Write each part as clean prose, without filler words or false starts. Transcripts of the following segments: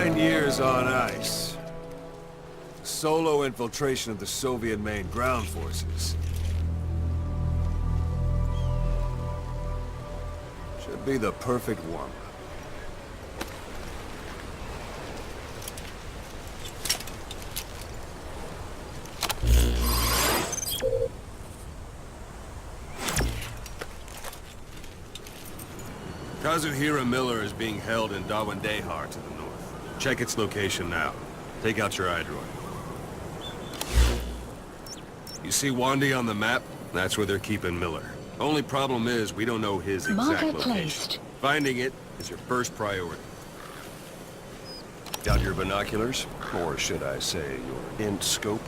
9 years on ice. Solo infiltration of the Soviet main ground forces. Should be the perfect warm-up. Kazuhira Miller is being held in Dawandehar to the north. Check its location now. Take out your iDroid. You see Wandi on the map? That's where they're keeping Miller. Only problem is, we don't know his exact location. Placed. Finding it is your first priority. Got your binoculars? Or should I say, your int scope?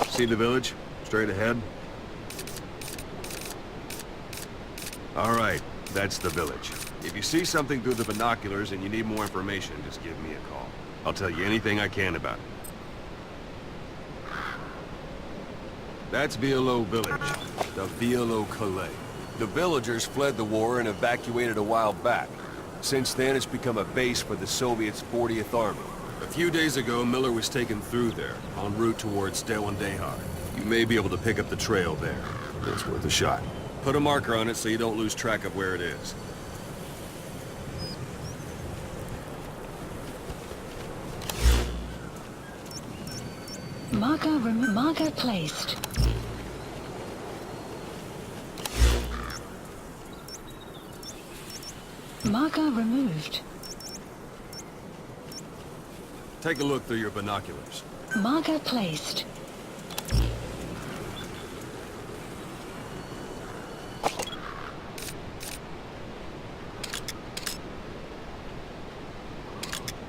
See the village? Straight ahead? All right, that's the village. If you see something through the binoculars and you need more information, just give me a call. I'll tell you anything I can about it. That's Violo village, the Violo Calais. The villagers fled the war and evacuated a while back. Since then, it's become a base for the Soviets' 40th Army. A few days ago, Miller was taken through there, en route towards Dawandehar. You may be able to pick up the trail there. It's worth a shot. Put a marker on it so you don't lose track of where it is. Marker placed. Marker removed. Take a look through your binoculars. Marker placed.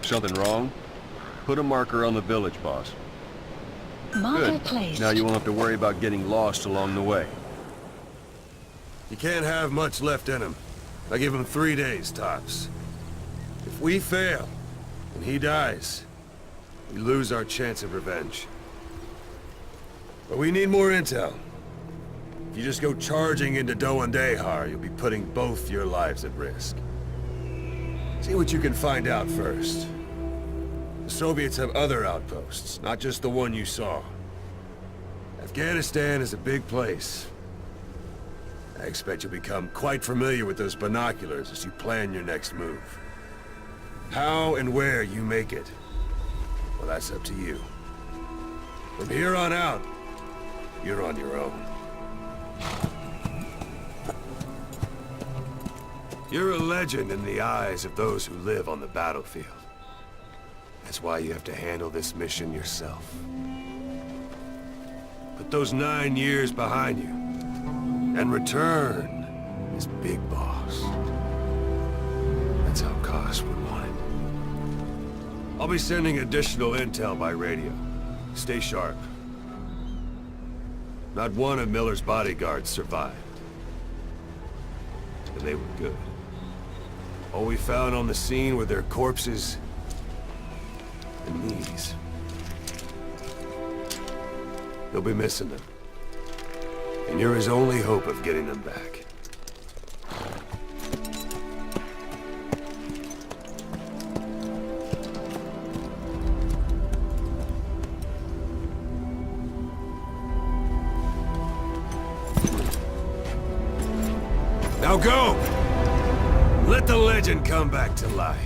Something wrong? Put a marker on the village, boss. Marker Good. placed. Now you won't have to worry about getting lost along the way. You can't have much left in him. I give him 3 days, tops. If we fail, and he dies, we lose our chance of revenge. But we need more intel. If you just go charging into Dawandehar, you'll be putting both your lives at risk. See what you can find out first. The Soviets have other outposts, not just the one you saw. Afghanistan is a big place. I expect you'll become quite familiar with those binoculars as you plan your next move. How and where you make it, well, that's up to you. From here on out, you're on your own. You're a legend in the eyes of those who live on the battlefield. That's why you have to handle this mission yourself. Put those 9 years behind you, and return as Big Boss. That's how Koss would want it. I'll be sending additional intel by radio. Stay sharp. Not one of Miller's bodyguards survived. And they were good. All we found on the scene were their corpses and knees. You'll be missing them. And you're his only hope of getting them back. Now go! Let the legend come back to life.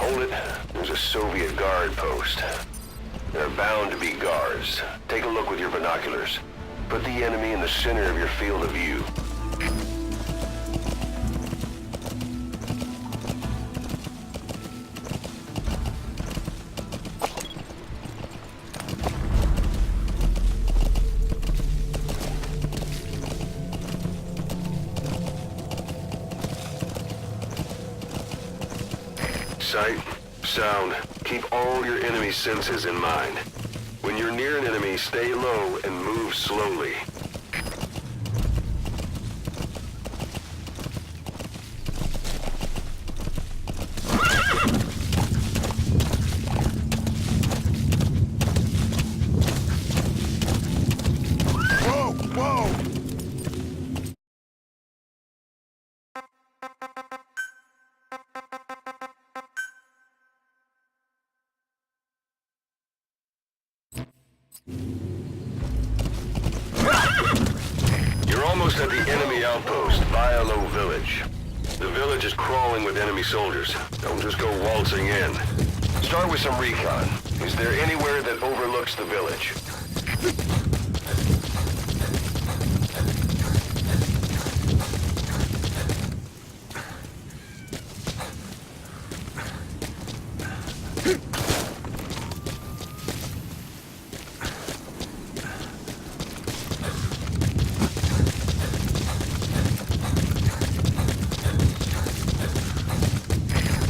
Hold it. There's a Soviet guard post. There are bound to be guards. Take a look with your binoculars. Put the enemy in the center of your field of view. Sight, sound, keep all your enemy senses in mind. When you're near an enemy, stay low and move slowly. Whoa! Whoa! You're almost at the enemy outpost, Vialo Village. The village is crawling with enemy soldiers. Don't just go waltzing in. Start with some recon. Is there anywhere that overlooks the village?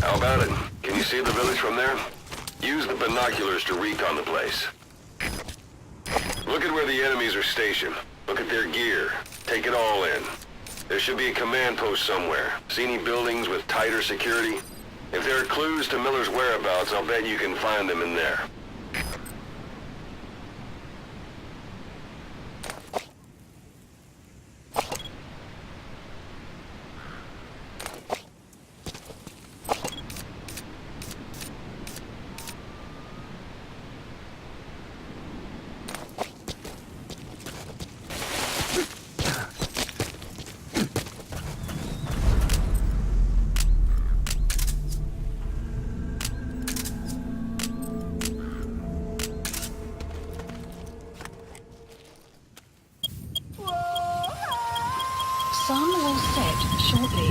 How about it? Can you see the village from there? Use the binoculars to recon the place. Look at where the enemies are stationed. Look at their gear. Take it all in. There should be a command post somewhere. See any buildings with tighter security? If there are clues to Miller's whereabouts, I'll bet you can find them in there. Sun will set shortly.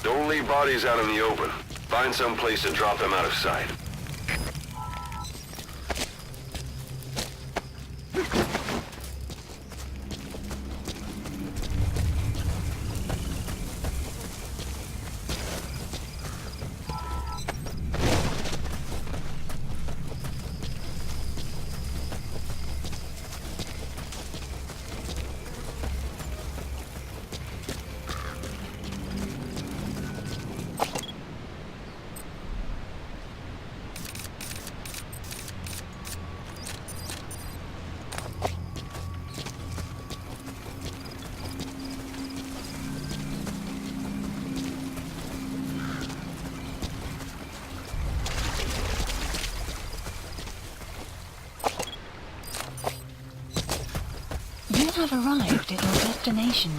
Don't leave bodies out in the open. Find some place to drop them out of sight. You have arrived at your destination.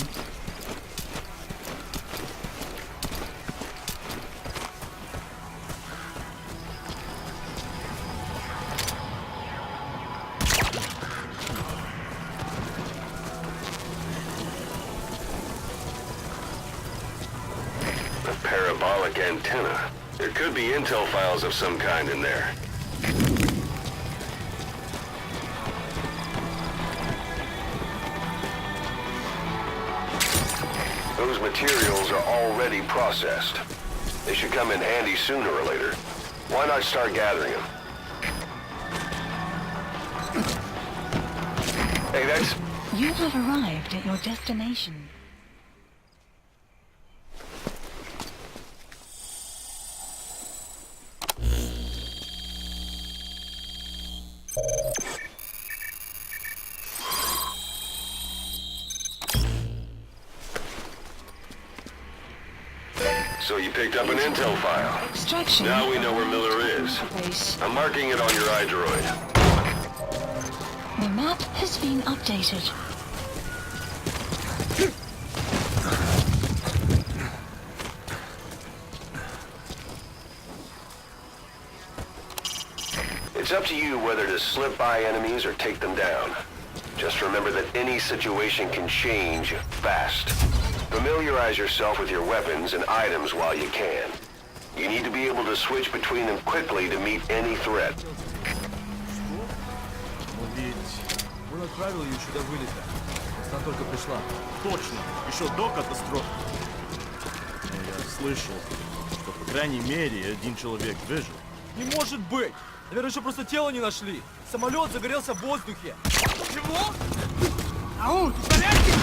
parabolic antenna. There could be intel files of some kind in there. Those materials are already processed. They should come in handy sooner or later. Why not start gathering them? Hey, that's... You have arrived at your destination. So you picked up an intel file. Extraction. Now we know where Miller is. Base. I'm marking it on your iDroid. The map has been updated. It's up to you whether to slip by enemies or take them down. Just remember that any situation can change fast. Familiarize yourself with your weapons and items while you can. You need to be able to switch between them quickly to meet any threat. Мы отправили ее еще до вылета. Она только пришла. Точно, еще до катастрофы. Но я слышал, что по крайней мере один человек выжил. Не может быть! Наверное, еще просто тело не нашли. Самолет загорелся в воздухе. Чего? Ау, ты в порядке?